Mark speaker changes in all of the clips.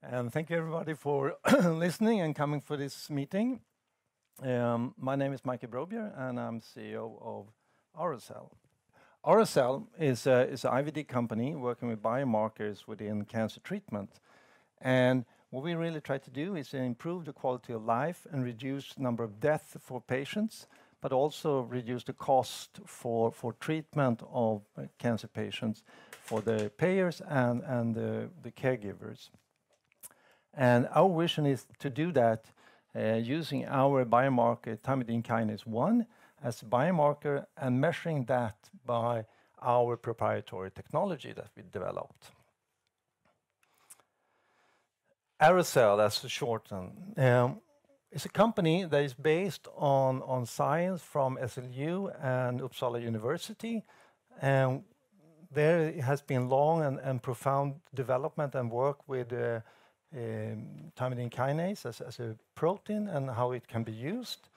Speaker 1: And thank you everybody for listening and coming for this meeting. My name is Michael Brobier and I'm CEO of AroCell. AroCell is an IVD company working with biomarkers within cancer treatment. And what we really try to do is improve the quality of life and reduce the number of deaths for patients, but also reduce the cost for treatment of cancer patients for the payers and the caregivers. And our vision is to do that using our biomarker thymidine kinase 1 as a biomarker and measuring that by our proprietary technology that we developed. AroCell, that's the shorten. It's a company that is based on science from SLU and Uppsala University. And there has been long and profound development and work with thymidine kinase as a protein and how it can be used.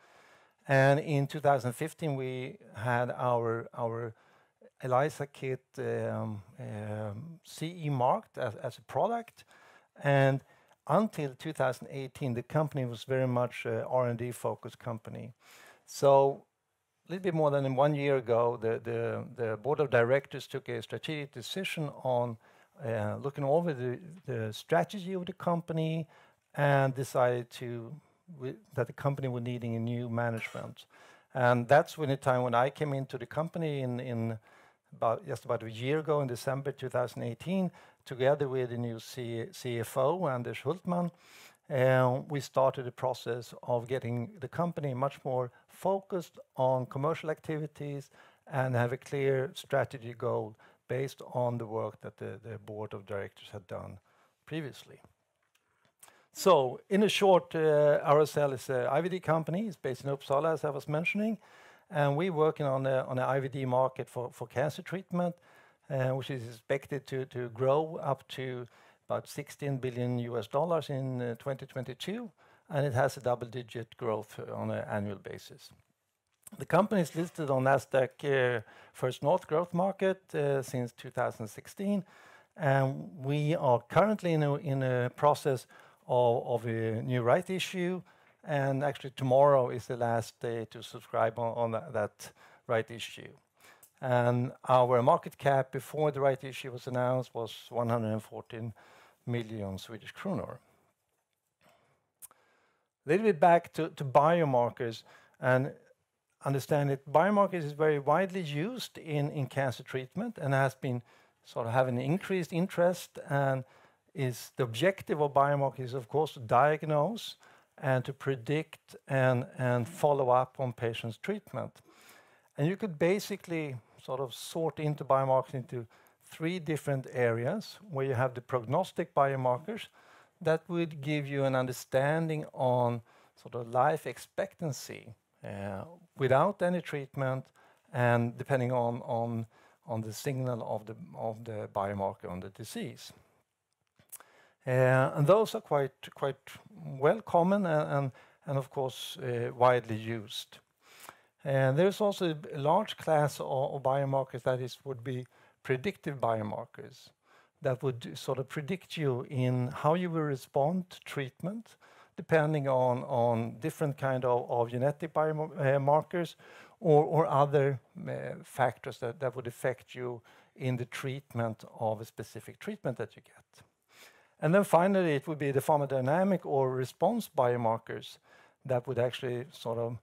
Speaker 1: And in 2015, we had our ELISA kit CE marked as a product. And until 2018, the company was very much a R&D focused company. So a little bit more than 1 year ago, the board of directors took a strategic decision on looking over the strategy of the company and decided that the company was needing a new management. And that's when the time when I came into the company in just about a year ago in December 2018, together with the new CFO, Anders Hultman, we started the process of getting the company much more focused on commercial activities and have a clear strategy goal based on the work that the board of directors had done previously. So, in a short, AroCell is an IVD company. It's based in Uppsala, as I was mentioning, and we're working on the IVD market for cancer treatment, which is expected to grow up to about $16 billion in 2022, and it has a double-digit growth on an annual basis. The company is listed on Nasdaq First North Growth Market since 2016, and we are currently in a process of a new right issue, and actually tomorrow is the last day to subscribe on that right issue. And our market cap before the right issue was announced was 114 million Swedish kronor. A little bit back to biomarkers, and understand that biomarkers is very widely used in cancer treatment and has been sort of having increased interest, and is the objective of biomarkers, of course, to diagnose and to predict and follow up on patients' treatment. And you could basically sort of sort into biomarkers into 3 different areas, where you have the prognostic biomarkers that would give you an understanding on sort of life expectancy without any treatment, and depending on the signal of the biomarker on the disease. And those are quite well common and of course widely used. And there's also a large class of biomarkers that would be predictive biomarkers that would sort of predict you in how you will respond to treatment, depending on different kind of genetic biomarkers or other factors that would affect you in the treatment of a specific treatment that you get. And then finally, it would be the pharmacodynamic or response biomarkers that would actually sort of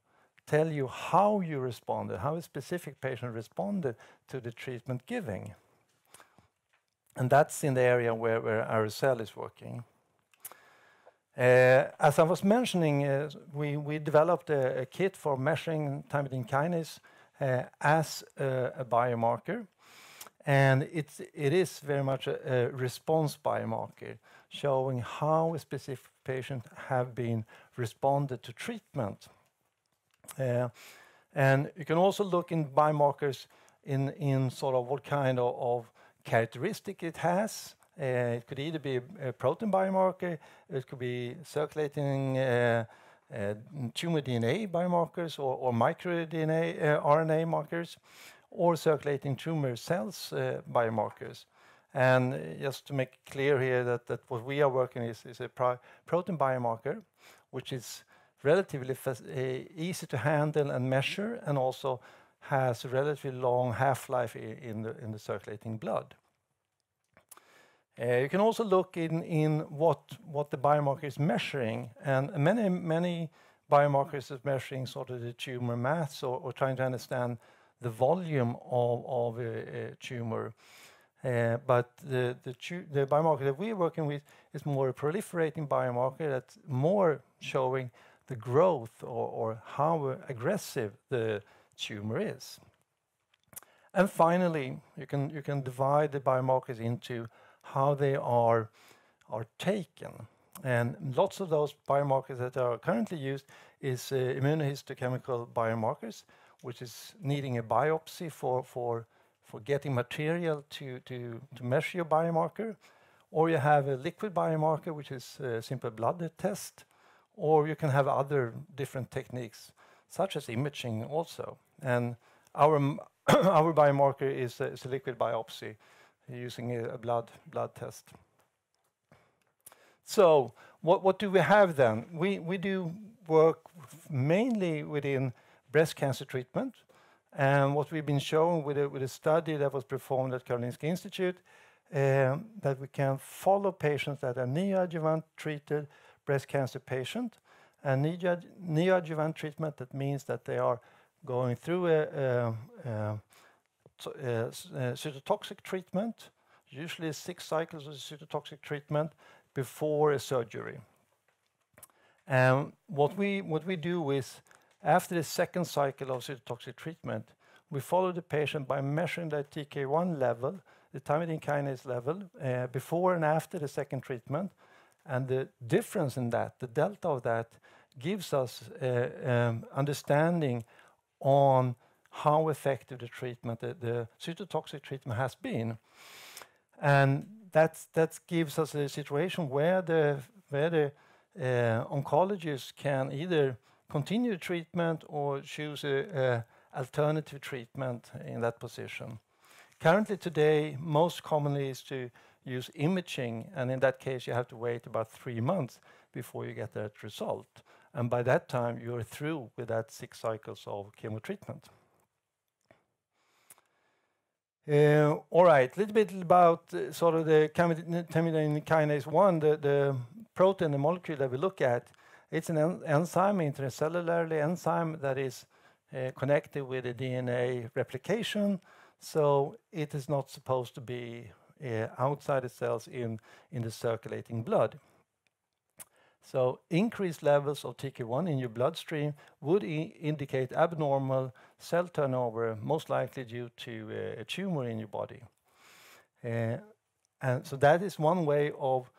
Speaker 1: tell you how you responded, how a specific patient responded to the treatment giving. And that's in the area where AroCell is working. As I was mentioning, we developed a kit for measuring thymidine kinase as a biomarker. And it is very much a response biomarker, showing how a specific patient have been responded to treatment. And you can also look in biomarkers in sort of what kind of characteristic it has. It could either be a protein biomarker, it could be circulating tumor DNA biomarkers or microRNA RNA markers, or circulating tumor cells biomarkers. And just to make it clear here that what we are working is a protein biomarker, which is relatively easy to handle and measure, and also has a relatively long half-life in the circulating blood. You can also look in what the biomarker is measuring, and many biomarkers is measuring sort of the tumor mass or trying to understand the volume of a tumor. But the biomarker that we're working with is more a proliferating biomarker that's more showing the growth or how aggressive the tumor is. And finally, you can divide the biomarkers into how they are taken. And lots of those biomarkers that are currently used is immunohistochemical biomarkers, which is needing a biopsy for getting material to measure your biomarker. Or you have a liquid biomarker, which is a simple blood test. Or you can have other different techniques, such as imaging also. And our biomarker is a liquid biopsy using a blood test. So what do we have then? We do work mainly within breast cancer treatment. And what we've been showing with a study that was performed at Karolinska Institute, that we can follow patients that are neoadjuvant treated breast cancer patient. And neoadjuvant treatment, that means that they are going through a cytotoxic treatment, usually 6 cycles of cytotoxic treatment before a surgery. And what we do is, after the second cycle of cytotoxic treatment, we follow the patient by measuring their TK1 level, the thymidine kinase level, before and after the second treatment. And the difference in that, the delta of that, gives us understanding on how effective the treatment, the cytotoxic treatment has been. And that gives us a situation where the oncologist can either continue treatment or choose a alternative treatment in that position. Currently today, most commonly is to use imaging, and in that case you have to wait about 3 months before you get that result. And by that time you're through with that 6 cycles of chemo treatment. All right, a little bit about sort of the thymidine kinase 1, the protein, the molecule that we look at. It's an enzyme, intracellularly enzyme that is connected with the DNA replication. So it is not supposed to be outside the cells in the circulating blood. So increased levels of TK1 in your bloodstream would indicate abnormal cell turnover, most likely due to a tumor in your body. And so that is one way of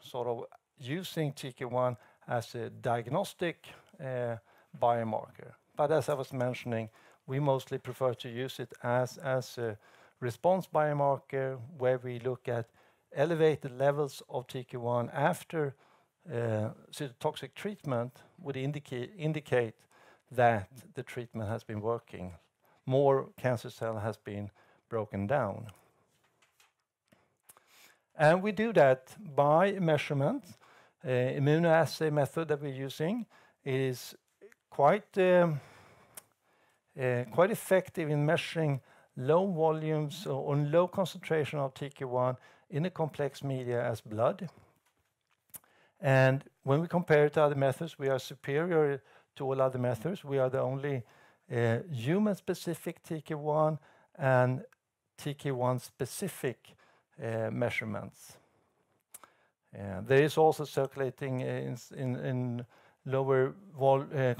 Speaker 1: sort of using TK1 as a diagnostic biomarker. But as I was mentioning, we mostly prefer to use it as a response biomarker, where we look at elevated levels of TK1 after cytotoxic treatment would indicate that the treatment has been working. More cancer cell has been broken down. And we do that by measurement. Immunoassay method that we're using is quite effective in measuring low volumes or low concentration of TK1 in a complex media as blood. And when we compare it to other methods, we are superior to all other methods. We are the only human-specific TK1 and TK1-specific measurements. There is also circulating in lower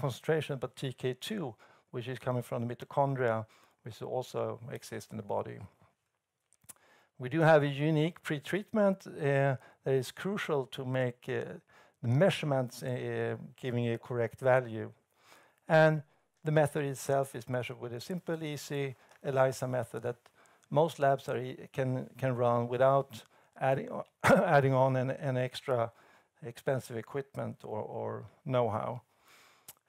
Speaker 1: concentration, but TK2, which is coming from the mitochondria, which also exists in the body. We do have a unique pre-treatment that is crucial to make the measurements giving a correct value. And the method itself is measured with a simple, easy ELISA method that most labs can run without adding on an extra expensive equipment or know-how.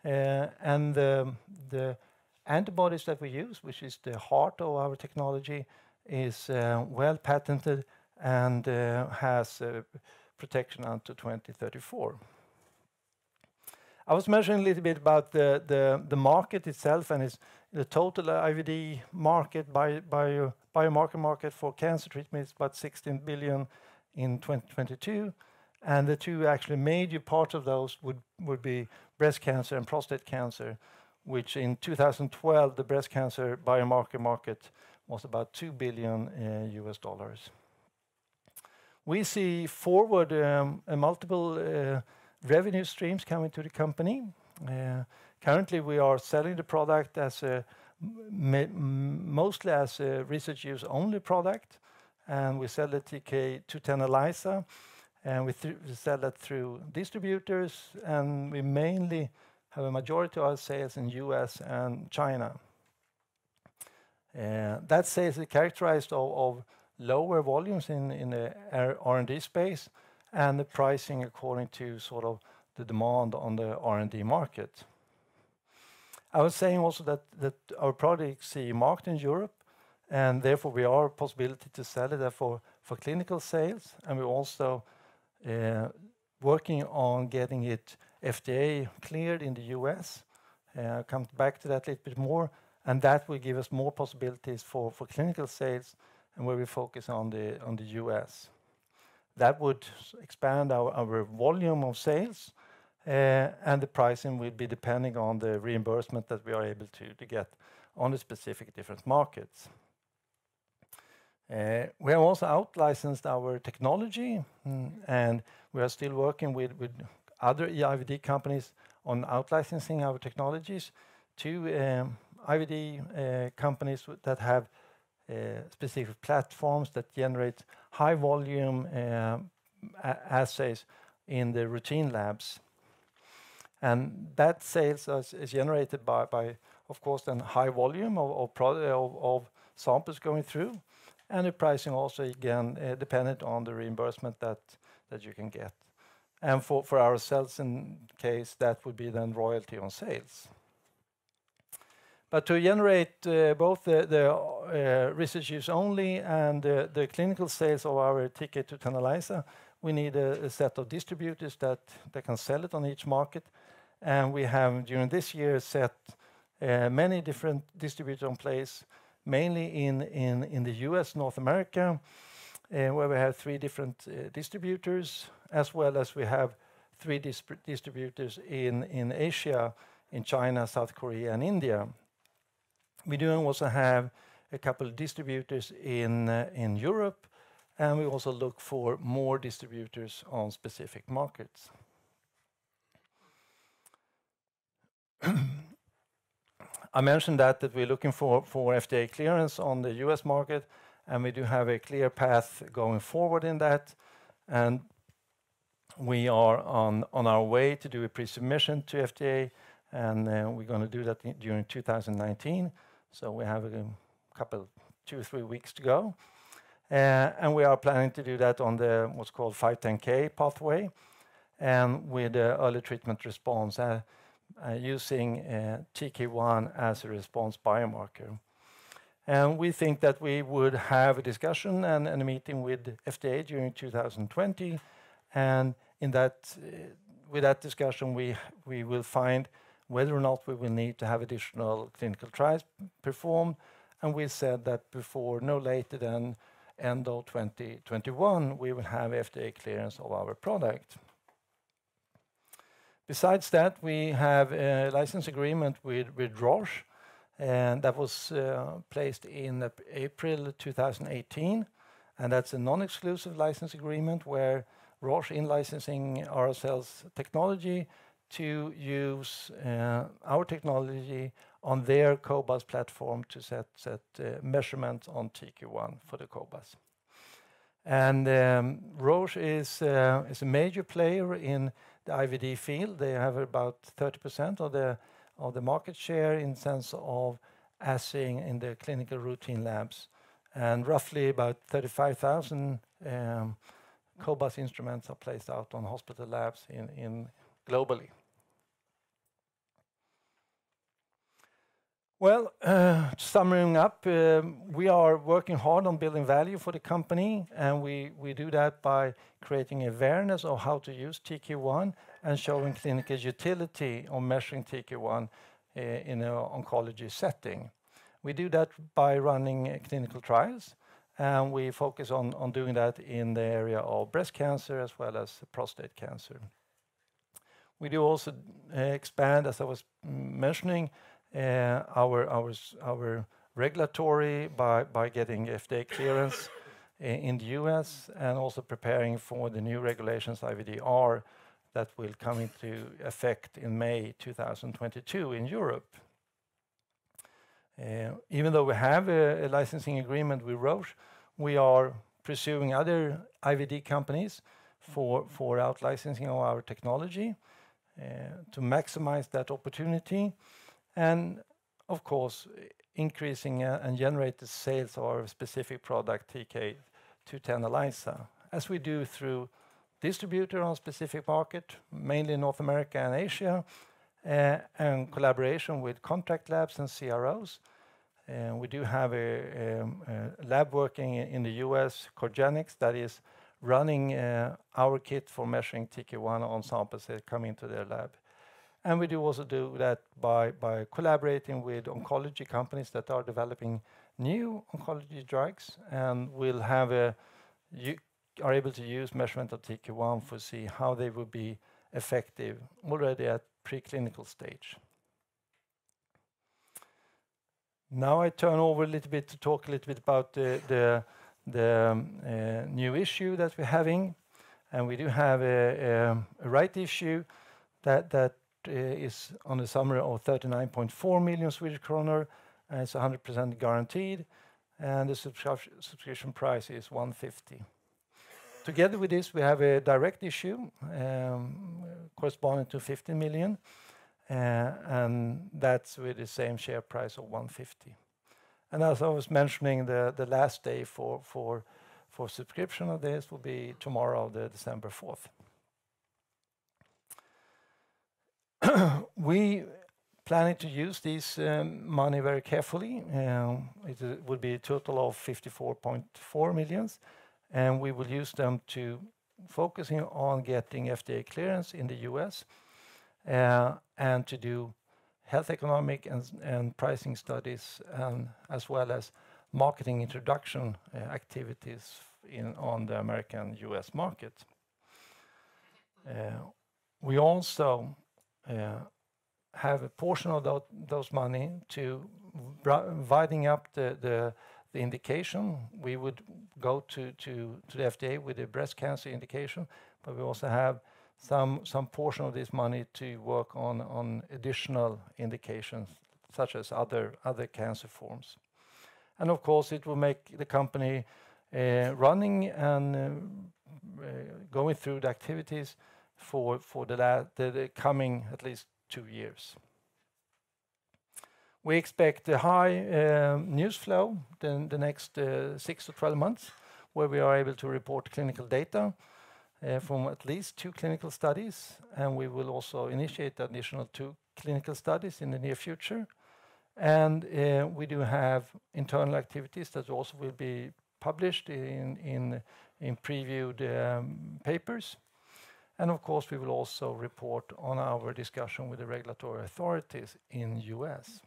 Speaker 1: And the antibodies that we use, which is the heart of our technology, is well patented and has protection until 2034. I was mentioning a little bit about the market itself, and it's the total IVD market, biomarker market for cancer treatment is about 16 billion in 2022. And the two actually major parts of those would be breast cancer and prostate cancer, which in 2012, the breast cancer biomarker market was about $2 billion US dollars. We see forward multiple revenue streams coming to the company. Currently, we are selling the product as mostly as a research use only product, and we sell the TK210 ELISA, and we sell that through distributors, and we mainly have a majority of our sales in US and China. That sales is characterized of lower volumes in the R&D space, and the pricing according to sort of the demand on the R&D market. I was saying also that our products see marked in Europe, and therefore we are a possibility to sell it for clinical sales, and we're also working on getting it FDA cleared in the US. I'll come back to that a little bit more, and that will give us more possibilities for clinical sales, and where we focus on the US. That would expand our volume of sales, and the pricing will be depending on the reimbursement that we are able to get on the specific different markets. We have also out-licensed our technology, and we are still working with other IVD companies on out-licensing our technologies to IVD companies that have specific platforms that generate high volume assays in the routine labs. And that sales is generated by of course, then high volume of samples going through, and the pricing also, again, dependent on the reimbursement that you can get. And for AroCell in case, that would be then royalty on sales. But to generate both the research use only and the clinical sales of our TK210 ELISA, we need a set of distributors that can sell it on each market. And we have, during this year, set many different distributors in place, mainly in the US, North America, where we have 3 different distributors, as well as we have 3 distributors in Asia, in China, South Korea, and India. We do also have a couple of distributors in Europe, and we also look for more distributors on specific markets. I mentioned that we're looking for FDA clearance on the US market, and we do have a clear path going forward in that. And we are on our way to do a pre-submission to FDA, and we're going to do that during 2019. So we have a couple, 2 or 3 weeks to go. And we are planning to do that on the what's called 510K pathway, and with early treatment response, using TK1 as a response biomarker. And we think that we would have a discussion and a meeting with FDA during 2020. And in that, with that discussion, we will find whether or not we will need to have additional clinical trials performed. And we said that before no later than end of 2021, we will have FDA clearance of our product. Besides that, we have a license agreement with Roche, and that was placed in April 2018. And that's a non-exclusive license agreement where Roche in licensing AroCell's technology to use our technology on their cobas platform to set measurements on TK1 for the cobas. And Roche is a major player in the IVD field. They have about 30% of the market share in sense of assaying in the clinical routine labs, and roughly about 35,000 cobas instruments are placed out on hospital labs in globally. Well, summing up, we are working hard on building value for the company, and we do that by creating awareness of how to use TQ1 and showing clinical utility on measuring TQ1 in an oncology setting. We do that by running clinical trials, and we focus on doing that in the area of breast cancer as well as prostate cancer. We do also expand, as I was mentioning, our regulatory by getting FDA clearance in the US, and also preparing for the new regulations, IVDR, that will come into effect in May 2022 in Europe. Even though we have a licensing agreement with Roche, we are pursuing other IVD companies for out-licensing of our technology to maximize that opportunity, and of course increasing and generate the sales of our specific product TK210 ELISA, as we do through distributor on specific market, mainly North America and Asia, and collaboration with contract labs and CROs. We do have a lab working in the US, Corgenics, that is running our kit for measuring TQ1 on samples that come into their lab. And we do also do that by collaborating with oncology companies that are developing new oncology drugs, and are able to use measurement of TQ1 to see how they will be effective already at preclinical stage. Now I turn over a little bit to talk a little bit about the new issue that we're having, and we do have a right issue that is on a summary of 39.4 million Swedish kronor, and it's 100% guaranteed, and the subscription price is 150. Together with this, we have a direct issue corresponding to 50 million, and that's with the same share price of 150. And as I was mentioning, the last day for subscription of this will be tomorrow, the December 4th. We planning to use this money very carefully. It would be a total of 54.4 million, and we will use them to focusing on getting FDA clearance in the US, and to do health economic and pricing studies, as well as marketing introduction activities on the American US market. We also have a portion of those money to widening up the indication. We would go to the FDA with a breast cancer indication, but we also have some portion of this money to work on additional indications, such as other cancer forms. And of course, it will make the company running and going through the activities for the coming at least 2 years. We expect a high news flow in the next 6 to 12 months, where we are able to report clinical data from at least 2 clinical studies, and we will also initiate additional 2 clinical studies in the near future. And we do have internal activities that also will be published in previewed papers. And of course, we will also report on our discussion with the regulatory authorities in US.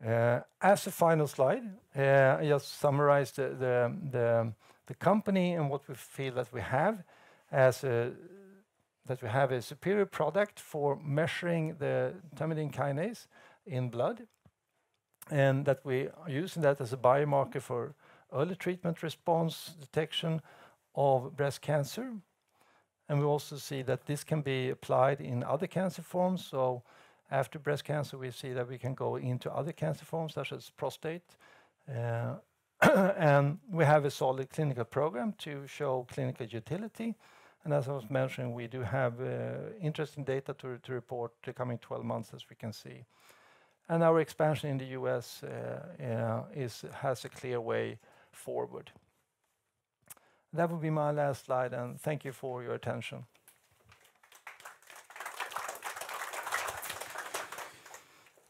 Speaker 1: As a final slide, I just summarized the company and what we feel that we have that we have a superior product for measuring the thymidine kinase in blood, and that we are using that as a biomarker for early treatment response detection of breast cancer. And we also see that this can be applied in other cancer forms. So after breast cancer, we see that we can go into other cancer forms, such as prostate. And we have a solid clinical program to show clinical utility. And as I was mentioning, we do have interesting data to report the coming 12 months, as we can see. And our expansion in the US has a clear way forward. That will be my last slide, and thank you for your attention.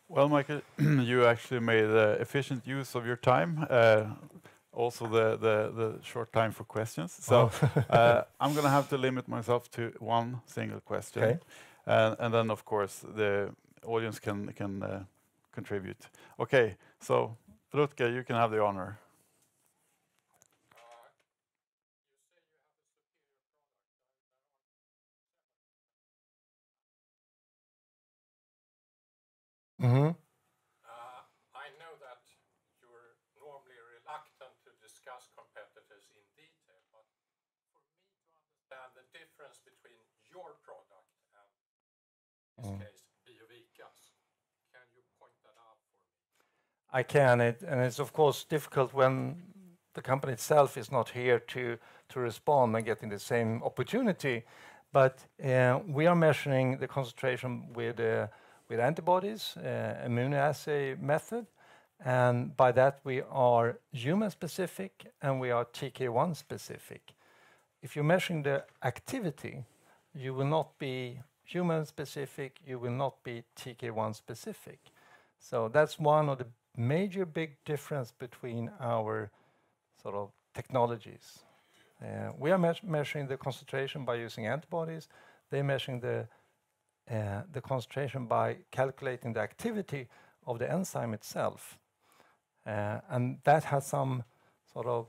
Speaker 2: Well, Michael, you actually made efficient use of your time. Also, the short time for questions. So I'm going to have to limit myself to one single question,
Speaker 1: Okay.
Speaker 2: and then of course the audience can contribute. Okay, so Rutger, you can have the honor.
Speaker 1: Mm-hmm.
Speaker 3: I know that you're normally reluctant to discuss competitors in detail, but for me to understand the difference between your product and, in this case, BioVica's, can you point that out for me?
Speaker 1: I can, and it's of course difficult when the company itself is not here to respond and getting the same opportunity. But we are measuring the concentration with antibodies, immunoassay method, and by that we are human specific and we are TK1 specific. If you're measuring the activity, you will not be human specific, you will not be TK1 specific. So that's one of the major big difference between our sort of technologies. We are measuring the concentration by using antibodies. They're measuring the concentration by calculating the activity of the enzyme itself. And that has some sort of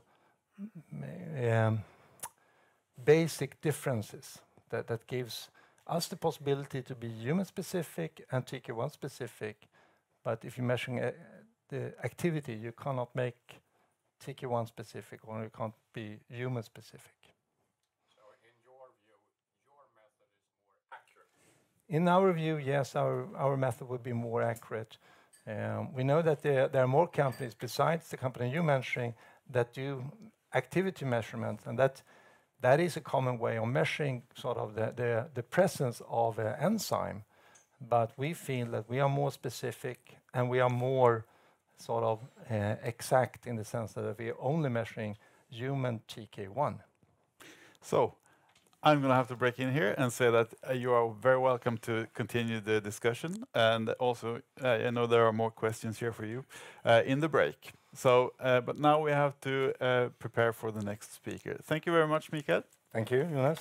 Speaker 1: basic differences that gives us the possibility to be human specific and TK1 specific. But if you're measuring the activity, you cannot make TK1 specific or you can't be human specific.
Speaker 3: So in your view, your method is more accurate?
Speaker 1: In our view, yes, our method would be more accurate. We know that there are more companies besides the company you're mentioning that do activity measurements, and that is a common way of measuring sort of the presence of an enzyme. But we feel that we are more specific and we are more sort of exact in the sense that we are only measuring human TK1.
Speaker 2: So I'm going to have to break in here and say that you are very welcome to continue the discussion. And also, I know there are more questions here for you in the break. So, but now we have to prepare for the next speaker. Thank you very much, Mikael.
Speaker 1: Thank you, Jonas.